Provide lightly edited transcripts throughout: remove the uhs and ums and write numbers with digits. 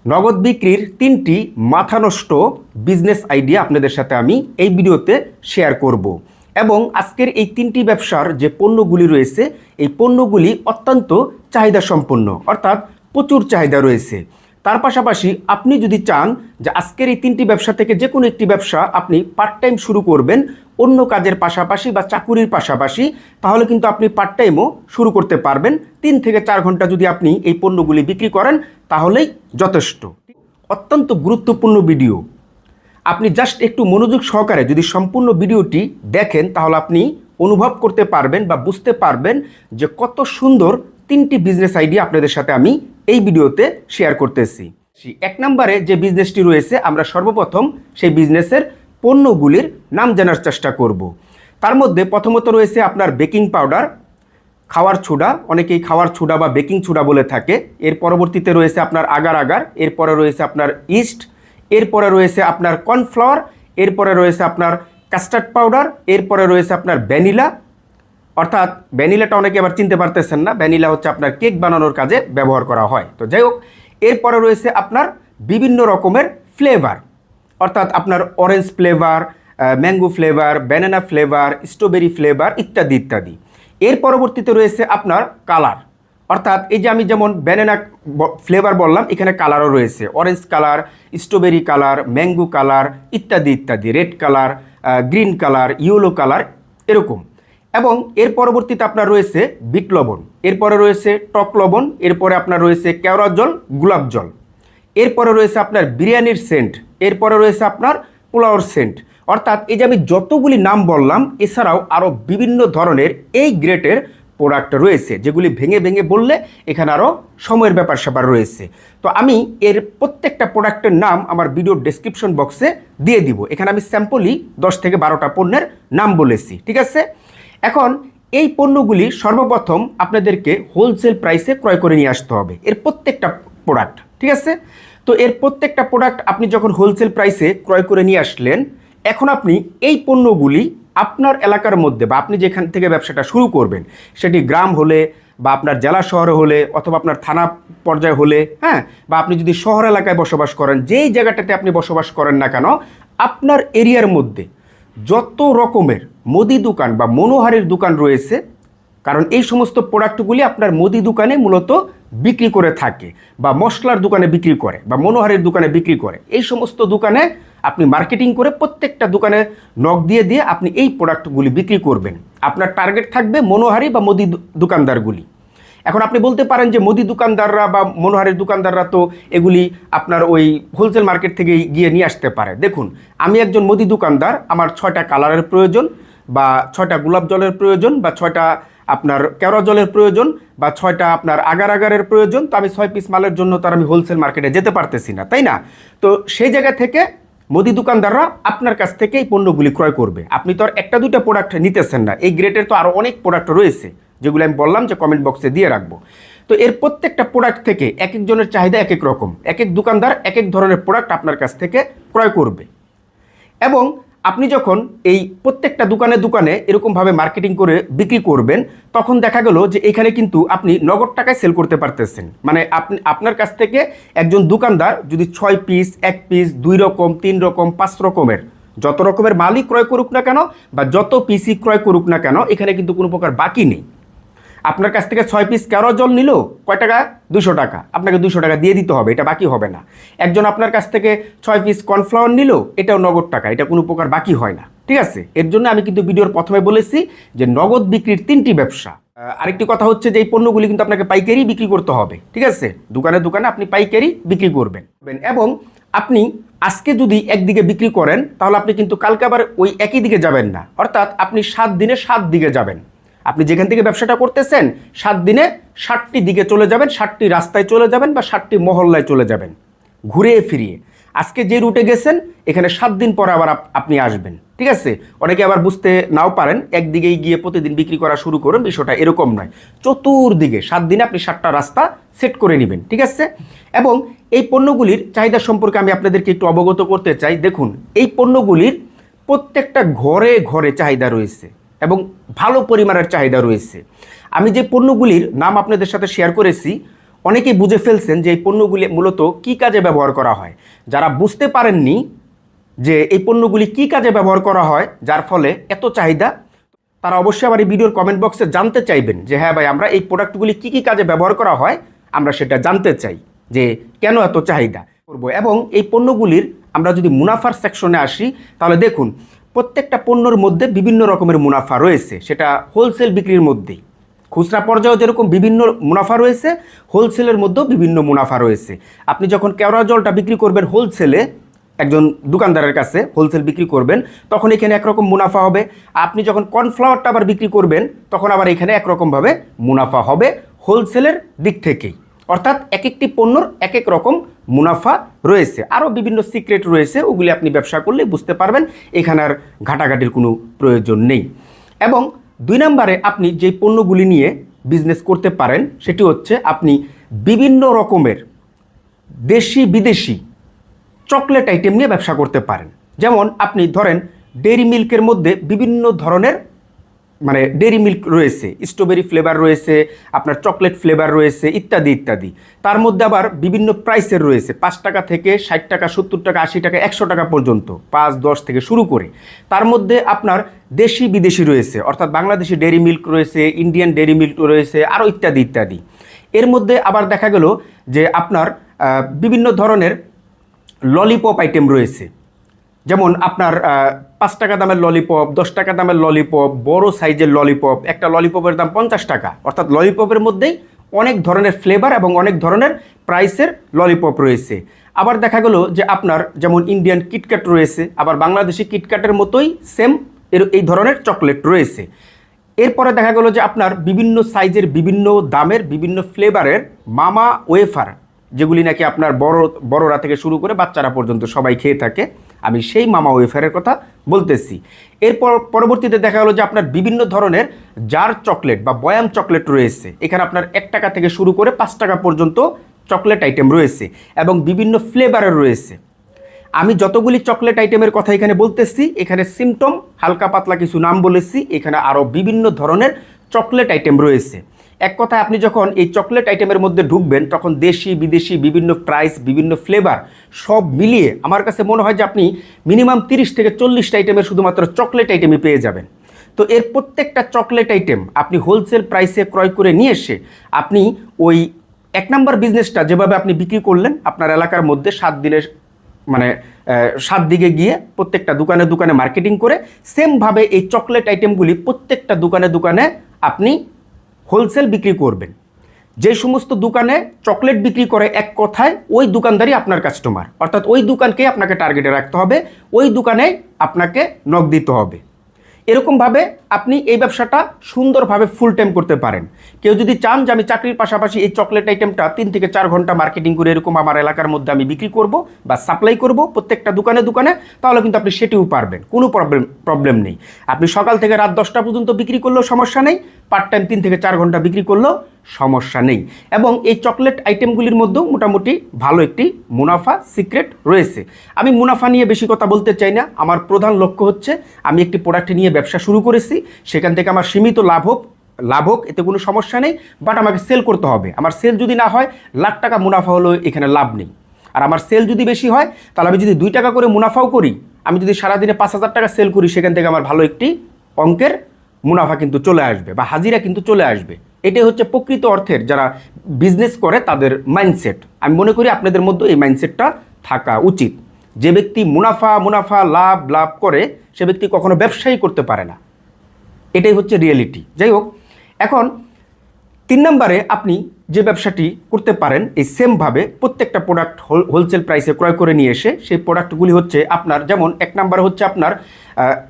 নগদ বিক্রির 3টি মাথা নষ্ট বিজনেস আইডিয়া আপনাদের সাথে আমি এই ভিডিওতে শেয়ার করব এবং আজকের এই 3টি ব্যবসার যে পণ্যগুলি রয়েছে এই পণ্যগুলি অত্যন্ত চাহিদা সম্পন্ন অর্থাৎ প্রচুর চাহিদা রয়েছে। তার পাশাপাশি আপনি যদি চান যে আজকের এই 3টি ব্যবসা থেকে যে কোনো একটি ব্যবসা আপনি পার্ট টাইম শুরু করবেন অন্য কাজের পাশাপাশি বা চাকুরির পাশাপাশি, তাহলে কিন্তু আপনি পার্ট টাইমও শুরু করতে পারবেন। 3 থেকে 4 ঘন্টা যদি আপনি এই পণ্যগুলি বিক্রি করেন তাহলেই যথেষ্ট। অত্যন্ত গুরুত্বপূর্ণ ভিডিও, আপনি জাস্ট একটু মনোযোগ সহকারে যদি সম্পূর্ণ ভিডিওটি দেখেন তাহলে আপনি অনুভব করতে পারবেন বা বুঝতে পারবেন যে কত সুন্দর 3টি বিজনেস আইডিয়া আপনাদের সাথে আমি এই ভিডিওতে শেয়ার করতেছি। 1 নম্বরে যে বিজনেসটি রয়েছে আমরা সর্বপ্রথম সেই বিজনেসের পণ্যগুলির নাম জানার চেষ্টা করব। তার মধ্যে প্রথমত রয়েছে আপনার বেকিং পাউডার, খাওয়ার ছোডা, অনেকেই খাওয়ার ছোডা বা বেকিং ছোডা বলে থাকে। এর পরবর্তীতে রয়েছে আপনার আগার আগার, এরপরে রয়েছে আপনার ইস্ট, এরপরে রয়েছে আপনার কর্নফ্লাওয়ার, এরপরে রয়েছে আপনার কাস্টার্ড পাউডার, এরপরে রয়েছে আপনার ভ্যানিলা। অর্থাৎ ভ্যানিলাটা অনেকে আবার চিনতে পারতেছেন না, ভ্যানিলা হচ্ছে আপনার কেক বানানোর কাজে ব্যবহার করা হয়। তো যাই হোক, এরপরে রয়েছে আপনার বিভিন্ন রকমের ফ্লেভার, অর্থাৎ আপনার orange flavour, mango flavour, banana flavour, strawberry flavour ইত্যাদি ইত্যাদি। এর পরবর্তীতে রয়েছে আপনার কালার, অর্থাৎ এই যে আমি যেমন ব্যানানা ফ্লেভার বললাম, এখানে কালারও রয়েছে, orange colour, strawberry colour, mango colour ইত্যাদি ইত্যাদি, red colour, green colour, yellow colour এরকম। এবং এর পরবর্তীতে আপনার রয়েছে বিট লবণ, এরপরে রয়েছে টক লবণ, এরপরে আপনার রয়েছে কেওড়া জল, গোলাপ জল, এরপরে রয়েছে আপনার বিরিয়ানির সেন্ট, এরপরে রয়েছে আপনার পোলাওর সেন্ট। অর্থাৎ এই যে আমি যতগুলি নাম বললাম এছাড়াও আরও বিভিন্ন ধরনের এই গ্রেটের প্রোডাক্ট রয়েছে যেগুলি ভেঙে ভেঙে বললে এখানে আরও সময়ের ব্যাপার স্যাপার রয়েছে। তো আমি এর প্রত্যেকটা প্রোডাক্টের নাম আমার ভিডিওর ডেসক্রিপশন বক্সে দিয়ে দিব। এখানে আমি স্যাম্পলই 10 থেকে 12টা পণ্যের নাম বলেছি, ঠিক আছে। এখন এই পণ্যগুলি সর্বপ্রথম আপনাদেরকে হোলসেল প্রাইসে ক্রয় করে নিয়ে আসতে হবে, এর প্রত্যেকটা প্রোডাক্ট, ঠিক আছে। তো এর প্রত্যেকটা প্রোডাক্ট আপনি যখন হোলসেল প্রাইসে ক্রয় করে নিয়ে আসলেন, এখন আপনি এই পণ্যগুলি আপনার এলাকার মধ্যে বা আপনি যেখান থেকে ব্যবসাটা শুরু করবেন, সেটি গ্রাম হলে বা আপনার জেলা শহরে হলে অথবা আপনার থানা পর্যায়ে হলে, হ্যাঁ, বা আপনি যদি শহর এলাকায় বসবাস করেন, যেই জায়গাটাতে আপনি বসবাস করেন না কেন, আপনার এরিয়ার মধ্যে যত রকমের মুদি দোকান বা মনোহারির দোকান রয়েছে, কারণ এই সমস্ত প্রোডাক্টগুলি আপনার মুদি দোকানে মূলত বিক্রি করে থাকে বা মশলার দোকানে বিক্রি করে বা মনোহারির দোকানে বিক্রি করে, এই সমস্ত দোকানে আপনি মার্কেটিং করে প্রত্যেকটা দোকানে নক দিয়ে দিয়ে আপনি এই প্রোডাক্টগুলি বিক্রি করবেন। আপনার টার্গেট থাকবে মনোহারি বা মুদি দোকানদারগুলি। এখন আপনি বলতে পারেন যে মুদি দোকানদাররা বা মনোহারির দোকানদাররা তো এগুলি আপনার ওই হোলসেল মার্কেট থেকে গিয়ে নিয়ে আসতে পারে। দেখুন, আমি একজন মুদি দোকানদার, আমার 6টা কালারের প্রয়োজন বা 6টা গোলাপ জলের প্রয়োজন বা 6টা আপনার কেওড়া জলের প্রয়োজন বা 6টা আপনার আগার আগারের প্রয়োজন। তো আমি 6 পিস মালের জন্য তার আমি হোলসেল মার্কেটে যেতে পারতেছি না, তাই না? তো সেই জায়গা থেকে মুদি দোকানদাররা আপনার কাছ থেকে এই পণ্যগুলি ক্রয় করবে। আপনি তো আর একটা দুইটা প্রোডাক্ট নিতেছেন না, এই গ্রেডের তো আরও অনেক প্রোডাক্ট রয়েছে যেগুলো আমি বললাম যে কমেন্ট বক্সে দিয়ে রাখবো। তো এর প্রত্যেকটা প্রোডাক্ট থেকে এক একজনের চাহিদা এক এক রকম, এক এক দোকানদার এক এক ধরনের প্রোডাক্ট আপনার কাছ থেকে ক্রয় করবে। এবং আপনি যখন এই প্রত্যেকটা দোকানে দোকানে এরকমভাবে মার্কেটিং করে বিক্রি করবেন, তখন দেখা গেল যে এখানে কিন্তু আপনি নগদ টাকায় সেল করতে পারতেছেন। মানে আপনার কাছ থেকে একজন দোকানদার যদি 6 পিস, 1 পিস, 2 রকম, 3 রকম, 5 রকমের যত রকমের মালই ক্রয় করুক না কেন বা যত পিসই ক্রয় করুক না কেন, এখানে কিন্তু কোনো প্রকার বাকি নেই। আপনার কাছ থেকে 6 পিস কেওড়া জল নিল, কয় টাকা? 200 টাকা, আপনাকে 200 টাকা দিয়ে দিতে হবে, এটা বাকি হবে না। একজন আপনার কাছ থেকে 6 পিস কর্নফ্লাওয়ার নিল, এটাও নগদ টাকা, এটা কোনো প্রকার বাকি হয় না, ঠিক আছে। এর জন্য আমি কিন্তু ভিডিওর প্রথমে বলেছি যে নগদ বিক্রির 3টি ব্যবসা। আরেকটি কথা হচ্ছে যে এই পণ্যগুলি কিন্তু আপনাকে পাইকারি বিক্রি করতে হবে, ঠিক আছে। দোকানে দোকানে আপনি পাইকারি বিক্রি করবেন এবং আপনি আজকে যদি একদিকে বিক্রি করেন তাহলে আপনি কিন্তু কালকে আবার ওই একই দিকে যাবেন না, অর্থাৎ আপনি 7 দিনে 7 দিকে যাবেন। আপনি যেখান থেকে ব্যবসাটা করতেছেন 7 দিনে 7টি দিকে চলে যাবেন, 7টি রাস্তায় চলে যাবেন বা 7টি মহল্লায় চলে যাবেন ঘুরে ফিরিয়ে। আজকে যে রুটে গেছেন এখানে 7 দিন পরে আবার আপনি আসবেন, ঠিক আছে। অনেকে আবার বুঝতে নাও পারেন, একদিকেই গিয়ে প্রতিদিন বিক্রি করা শুরু করুন, বিষয়টা এরকম নয়। চতুর্দিকে 7 দিনে আপনি 7টা রাস্তা সেট করে নেবেন, ঠিক আছে। এবং এই পণ্যগুলির চাহিদা সম্পর্কে আমি আপনাদেরকে একটু অবগত করতে চাই। দেখুন, এই পণ্যগুলির প্রত্যেকটা ঘরে ঘরে চাহিদা রয়েছে এবং ভালো পরিমাণের চাহিদা রয়েছে। আমি যে পণ্যগুলির নাম আপনাদের সাথে শেয়ার করেছি অনেকেই বুঝে ফেলছেন যে এই পণ্যগুলি মূলত কী কাজে ব্যবহার করা হয়। যারা বুঝতে পারেননি যে এই পণ্যগুলি কী কাজে ব্যবহার করা হয় যার ফলে এত চাহিদা, তারা অবশ্যই আমার এই ভিডিওর কমেন্ট বক্সে জানতে চাইবেন যে হ্যাঁ ভাই, আমরা এই প্রোডাক্টগুলি কী কী কাজে ব্যবহার করা হয়, আমরা সেটা জানতে চাই যে কেন এত চাহিদা করব। এবং এই পণ্যগুলির আমরা যদি মুনাফার সেকশনে আসি, তাহলে দেখুন প্রত্যেকটা পণ্যর মধ্যে বিভিন্ন রকমের মুনাফা রয়েছে, সেটা হোলসেল বিক্রির মধ্যেই। খুচরা পর্যায়েও যেরকম বিভিন্ন মুনাফা রয়েছে, হোলসেলের মধ্যেও বিভিন্ন মুনাফা রয়েছে। আপনি যখন কেওড়া জলটা বিক্রি করবেন হোলসেলে একজন দোকানদারের কাছে, হোলসেল বিক্রি করবেন, তখন এখানে একরকম মুনাফা হবে। আপনি যখন কর্নফ্লাওয়ারটা আবার বিক্রি করবেন, তখন আবার এখানে একরকমভাবে মুনাফা হবে হোলসেলের দিক থেকেই। অর্থাৎ এক একটি পণ্যর এক এক রকম মুনাফা রয়েছে। আরও বিভিন্ন সিক্রেট রয়েছে, ওগুলি আপনি ব্যবসা করলে বুঝতে পারবেন, এখানে আর ঘাটাঘাটির কোনো প্রয়োজন নেই। এবং 2 নম্বরে আপনি যে পণ্যগুলি নিয়ে বিজনেস করতে পারেন সেটি হচ্ছে আপনি বিভিন্ন রকমের দেশি বিদেশি চকলেট আইটেম নিয়ে ব্যবসা করতে পারেন। যেমন আপনি ধরেন ডেইরি মিল্কের মধ্যে বিভিন্ন ধরনের মানে ডেইরি মিল্ক রয়েছে, স্ট্রবেরি ফ্লেভার রয়েছে, আপনার চকলেট ফ্লেভার রয়েছে, ইত্যাদি ইত্যাদি। তার মধ্যে আবার বিভিন্ন প্রাইসের রয়েছে, 5 টাকা থেকে 60 টাকা, 70 টাকা, 80 টাকা, 100 টাকা পর্যন্ত, 5-10 থেকে শুরু করে। তার মধ্যে আপনার দেশি বিদেশি রয়েছে, অর্থাৎ বাংলাদেশি ডেইরি মিল্ক রয়েছে, ইন্ডিয়ান ডেইরি মিল্ক রয়েছে, আরও ইত্যাদি ইত্যাদি। এর মধ্যে আবার দেখা গেল যে আপনার বিভিন্ন ধরনের ললিপপ আইটেম রয়েছে। যেমন আপনার 5 টাকা দামের ললিপপ, 10 টাকা দামের ললিপপ, বড় সাইজের ললিপপ, একটা ললিপপের দাম 50 টাকা। অর্থাৎ ললিপপের মধ্যেই অনেক ধরনের ফ্লেভার এবং অনেক ধরনের প্রাইসের ললিপপ রয়েছে। আবার দেখা গেল যে আপনার যেমন ইন্ডিয়ান কিটক্যাট রয়েছে, আবার বাংলাদেশি কিটক্যাটের মতোই সেম এই ধরনের চকলেট রয়েছে। এরপরে দেখা গেল যে আপনার বিভিন্ন সাইজের, বিভিন্ন দামের, বিভিন্ন ফ্লেভারের মামা ওয়েফার, যেগুলি নাকি আপনার বড়রা থেকে শুরু করে বাচ্চারা পর্যন্ত সবাই খেয়ে থাকে, আমি সেই মামা ওয়েফারের কথা বলতেছি। এরপর পরবর্তীতে দেখা গেলো যে আপনার বিভিন্ন ধরনের জার চকলেট বা বয়াম চকলেট রয়েছে। এখানে আপনার 1 টাকা থেকে শুরু করে 5 টাকা পর্যন্ত চকলেট আইটেম রয়েছে এবং বিভিন্ন ফ্লেভারের রয়েছে। আমি যতগুলি চকলেট আইটেমের কথা এখানে বলতেছি, এখানে সিমটম হালকা পাতলা কিছু নাম বলেছি, এখানে আরও বিভিন্ন ধরনের চকলেট আইটেম রয়েছে। এক কথায় আপনি যখন এই চকলেট আইটেমের মধ্যে ঢুকবেন, তখন দেশি বিদেশি বিভিন্ন প্রাইস, বিভিন্ন ফ্লেভার সব মিলিয়ে আমার কাছে মনে হয় যে আপনি মিনিমাম 30 থেকে 40টা আইটেমের শুধুমাত্র চকলেট আইটেমই পেয়ে যাবেন। তো এর প্রত্যেকটা চকলেট আইটেম আপনি হোলসেল প্রাইসে ক্রয় করে নিয়ে এসে আপনি ওই 1 নম্বর বিজনেসটা যেভাবে আপনি বিক্রি করলেন আপনার এলাকার মধ্যে 7 দিনের মানে 7 দিকে গিয়ে প্রত্যেকটা দোকানে দোকানে মার্কেটিং করে, সেমভাবে এই চকলেট আইটেমগুলি প্রত্যেকটা দোকানে দোকানে আপনি হোলসেল বিক্রি করবেন। যে সমস্ত দোকানে চকলেট বিক্রি করে, এক কথায় ওই দোকানদারই আপনার কাস্টমার, অর্থাৎ ওই দোকানকেই আপনাকে টার্গেটে রাখতে হবে, ওই দোকানে আপনাকে নক দিতে হবে। এরকমভাবে আপনি এই ব্যবসাটা সুন্দরভাবে ফুল টাইম করতে পারেন। কেউ যদি চান যে আমি চাকরির পাশাপাশি এই চকলেট আইটেমটা 3 থেকে 4 ঘন্টা মার্কেটিং করে এরকম আমার এলাকার মধ্যে আমি বিক্রি করব বা সাপ্লাই করব প্রত্যেকটা দোকানে দোকানে, তাহলে কিন্তু আপনি সেটিও পারবেন, কোনো প্রবলেম নেই। আপনি সকাল থেকে রাত 10টা পর্যন্ত বিক্রি করলেও সমস্যা নেই, পার্ট টাইম 3 থেকে 4 ঘন্টা বিক্রি করলেও সমস্যা নেই। এবং এই চকলেট আইটেমগুলির মধ্যেও মোটামুটি ভালো একটি মুনাফা সিক্রেট রয়েছে। আমি মুনাফা নিয়ে বেশি কথা বলতে চাই না, আমার প্রধান লক্ষ্য হচ্ছে আমি একটি প্রোডাক্ট নিয়ে ব্যবসা শুরু করেছি, সেখান থেকে আমার সীমিত লাভ হোক, এতে কোনো সমস্যা নেই, বাট আমাকে সেল করতে হবে। আমার সেল যদি না হয়, লাখ টাকা মুনাফা হলেও এখানে লাভ নেই। আর আমার সেল যদি বেশি হয়, তাহলে আমি যদি 2 টাকা করে মুনাফাও করি, আমি যদি সারাদিনে 5,000 টাকা সেল করি, সেখান থেকে আমার ভালো একটি অঙ্কের মুনাফা কিন্তু চলে আসবে বা হাজিরা কিন্তু চলে আসবে। এটাই হচ্ছে প্রকৃত অর্থের যারা বিজনেস করে তাদের মাইন্ডসেট। আমি মনে করি আপনাদের মধ্যে এই মাইন্ডসেটটা থাকা উচিত। যে ব্যক্তি মুনাফা লাভ করে, সে ব্যক্তি কখনো ব্যবসাই করতে পারে না, এটাই হচ্ছে রিয়েলিটি। যাই হোক, এখন 3 নম্বরে আপনি যে ব্যবসাটি করতে পারেন এই সেমভাবে প্রত্যেকটা প্রোডাক্ট হোলসেল প্রাইসে ক্রয় করে নিয়ে এসে, সেই প্রোডাক্টগুলি হচ্ছে আপনার, যেমন 1 নম্বরে হচ্ছে আপনার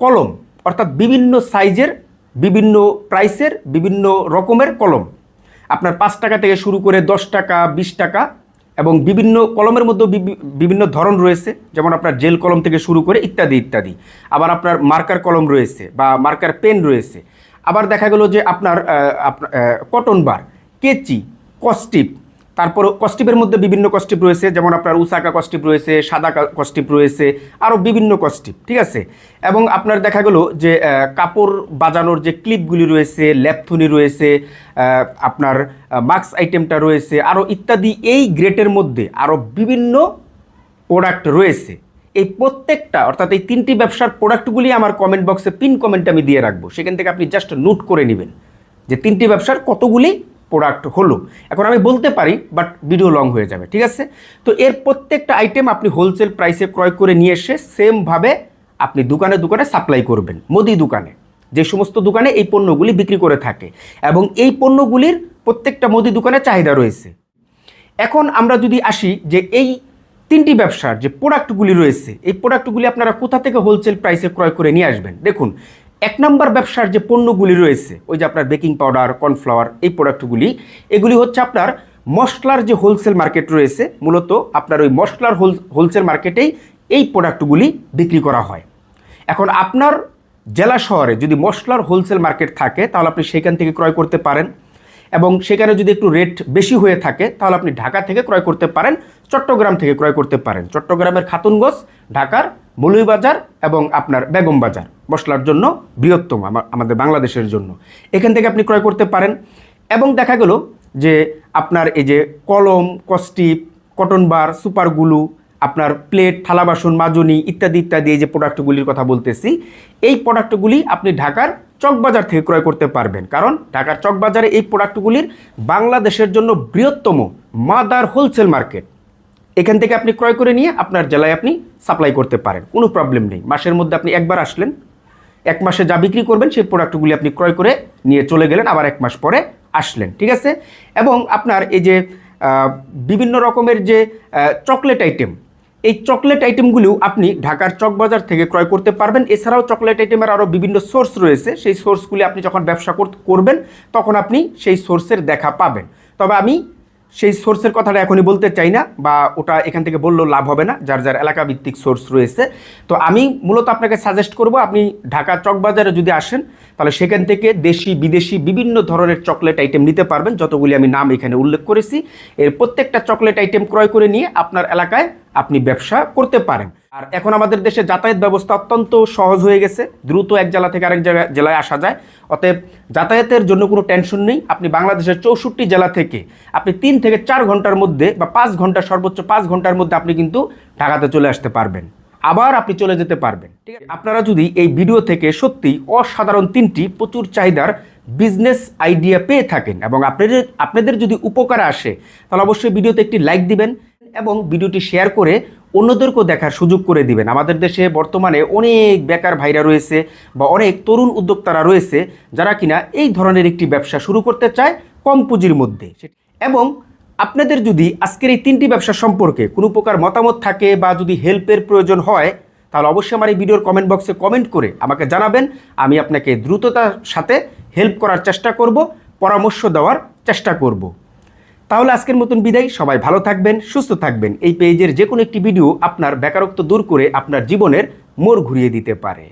কলম, অর্থাৎ বিভিন্ন সাইজের, বিভিন্ন প্রাইসের, বিভিন্ন রকমের কলম। আপনার 5 টাকা থেকে শুরু করে 10 টাকা, 20 টাকা, এবং বিভিন্ন কলমের মধ্যে বিভিন্ন ধরন রয়েছে, যেমন আপনার জেল কলম থেকে শুরু করে ইত্যাদি ইত্যাদি। আবার আপনার মার্কার কলম রয়েছে বা মার্কার পেন রয়েছে। আবার দেখা গেল যে আপনার কটন বার, কেচি, কস্টিপ, তারপর কস্টিপের মধ্যে বিভিন্ন কস্টিপ রয়েছে, যেমন আপনার উসাকা কস্টিপ রয়েছে, সাদা কস্টিপ রয়েছে, আরও বিভিন্ন কস্টিপ, ঠিক আছে। এবং আপনার দেখা গেল যে কাপড় বাজানোর যে ক্লিপগুলি রয়েছে, ল্যাপথনি রয়েছে, আপনার মাস্ক আইটেমটা রয়েছে, আরও ইত্যাদি। এই গ্রেটের মধ্যে আরও বিভিন্ন প্রোডাক্ট রয়েছে। এই প্রত্যেকটা অর্থাৎ এই 3টি ব্যবসার প্রোডাক্টগুলি আমার কমেন্ট বক্সে পিন কমেন্টে আমি দিয়ে রাখবো, সেখান থেকে আপনি জাস্ট নোট করে নেবেন যে 3টি ব্যবসার কতগুলি প্রোডাক্ট হলো। এখন আমি বলতে পারি, বাট ভিডিও লং হয়ে যাবে, ঠিক আছে। তো এর প্রত্যেকটা আইটেম আপনি হোলসেল প্রাইসে ক্রয় করে নিয়ে এসে সেমভাবে আপনি দোকানে দোকানে সাপ্লাই করবেন। মুদি দোকানে, যে সমস্ত দোকানে এই পণ্যগুলি বিক্রি করে থাকে, এবং এই পণ্যগুলির প্রত্যেকটা মুদি দোকানে চাহিদা রয়েছে। এখন আমরা যদি আসি যে এই 3টি ব্যবসার যে প্রোডাক্টগুলি রয়েছে, এই প্রোডাক্টগুলি আপনারা কোথা থেকে হোলসেল প্রাইসে ক্রয় করে নিয়ে আসবেন। দেখুন, 1 নম্বর ব্যবসার যে পণ্যগুলি রয়েছে, ওই যে আপনার বেকিং পাউডার, কর্নফ্লাওয়ার, এই প্রোডাক্টগুলি, এগুলি হচ্ছে আপনার মশলার যে হোলসেল মার্কেট রয়েছে, মূলত আপনার ওই মশলার হোলসেল মার্কেটেই এই প্রোডাক্টগুলি বিক্রি করা হয়। এখন আপনার জেলা শহরে যদি মশলার হোলসেল মার্কেট থাকে, তাহলে আপনি সেখান থেকে ক্রয় করতে পারেন, এবং সেখানে যদি একটু রেট বেশি হয়ে থাকে, তাহলে আপনি ঢাকা থেকে ক্রয় করতে পারেন, চট্টগ্রাম থেকে ক্রয় করতে পারেন। চট্টগ্রামের খাতুনগঞ্জ, ঢাকার মৌলভীবাজার এবং আপনার বেগম বাজার মশলার জন্য বৃহত্তম আমাদের বাংলাদেশের জন্য, এখান থেকে আপনি ক্রয় করতে পারেন। এবং দেখা গেল যে আপনার এই যে কলম, কস্টিপ, কটন বার, সুপার গ্লু, আপনার প্লেট, থালা বাসন, মাজনি ইত্যাদি ইত্যাদি, এই যে প্রোডাক্টগুলির কথা বলতেছি, এই প্রোডাক্টগুলি আপনি ঢাকার চকবাজার থেকে ক্রয় করতে পারবেন। কারণ ঢাকার চকবাজারে এই প্রোডাক্টগুলির বাংলাদেশের জন্য বৃহত্তম মাদার হোলসেল মার্কেট। এখান থেকে আপনি ক্রয় করে নিয়ে আপনার জেলায় আপনি সাপ্লাই করতে পারেন, কোনো প্রবলেম নেই। মাসের মধ্যে আপনি একবার আসলেন, 1 মাসে যা বিক্রি করবেন সেই প্রোডাক্টগুলি আপনি ক্রয় করে নিয়ে চলে গেলেন, আবার 1 মাস পরে আসলেন, ঠিক আছে। এবং আপনার এই যে বিভিন্ন রকমের যে চকলেট আইটেম, এই চকলেট আইটেমগুলিও আপনি ঢাকার চকবাজার থেকে ক্রয় করতে পারবেন। এছাড়াও চকলেট আইটেমের আরও বিভিন্ন সোর্স রয়েছে, সেই সোর্সগুলি আপনি যখন ব্যবসা করবেন তখন আপনি সেই সোর্সের দেখা পাবেন। তবে আমি সেই সোর্সের কথাটা এখনই বলতে চাই না, বা ওটা এখান থেকে বললেও লাভ হবে না, যার যার এলাকা ভিত্তিক সোর্স রয়েছে। তো আমি মূলত আপনাকে সাজেস্ট করব, আপনি ঢাকা চকবাজারে যদি আসেন, তাহলে সেখান থেকে দেশি বিদেশি বিভিন্ন ধরনের চকলেট আইটেম নিতে পারবেন, যতগুলি আমি নাম এখানে উল্লেখ করেছি। এর প্রত্যেকটা চকলেট আইটেম ক্রয় করে নিয়ে আপনার এলাকায় আপনি ব্যবসা করতে পারেন। আর এখন আমাদের দেশে যাতায়াত ব্যবস্থা অত্যন্ত সহজ হয়ে গেছে, দ্রুত এক জেলা থেকে আরেক জেলায় আসা যায়। অতএব যাতায়াতের জন্য কোনো টেনশন নেই। আপনি বাংলাদেশের 64 জেলা থেকে আপনি 3 থেকে 4 ঘন্টার মধ্যে, বা 5 ঘন্টা, সর্বোচ্চ 5 ঘন্টার মধ্যে আপনি কিন্তু ঢাকাতে চলে আসতে পারবেন, আবার আপনি চলে যেতে পারবেন, ঠিক আছে। আপনারা যদি এই ভিডিও থেকে সত্যি অসাধারণ 3টি প্রচুর চাহিদার বিজনেস আইডিয়া পেয়ে থাকেন, এবং আপনাদের যদি উপকার আসে, তাহলে অবশ্যই ভিডিওতে একটি লাইক দিবেন, এবং ভিডিওটি শেয়ার করে অন্যদেরকেও দেখার সুযোগ করে দিবেন। আমাদের দেশে বর্তমানে অনেক বেকার ভাইরা রয়েছে, বা অনেক তরুণ উদ্যোক্তারা রয়েছে, যারা কিনা এই ধরনের একটি ব্যবসা শুরু করতে চায় কম পুঁজির মধ্যে। এবং আপনাদের যদি আজকের এই 3টি ব্যবসা সম্পর্কে কোনো প্রকার মতামত থাকে, বা যদি হেল্পের প্রয়োজন হয়, তাহলে অবশ্যই আমার এই ভিডিওর কমেন্ট বক্সে কমেন্ট করে আমাকে জানাবেন। আমি আপনাকে দ্রুততার সাথে হেল্প করার চেষ্টা করব, পরামর্শ দেওয়ার চেষ্টা করব। তাহলে আজকের মতন বিদায়। সবাই ভালো থাকবেন, সুস্থ থাকবেন। এই পেজের যে কোনো একটি ভিডিও আপনার বেকারত্ব দূর করে আপনার জীবনের মোড় ঘুরিয়ে দিতে পারে।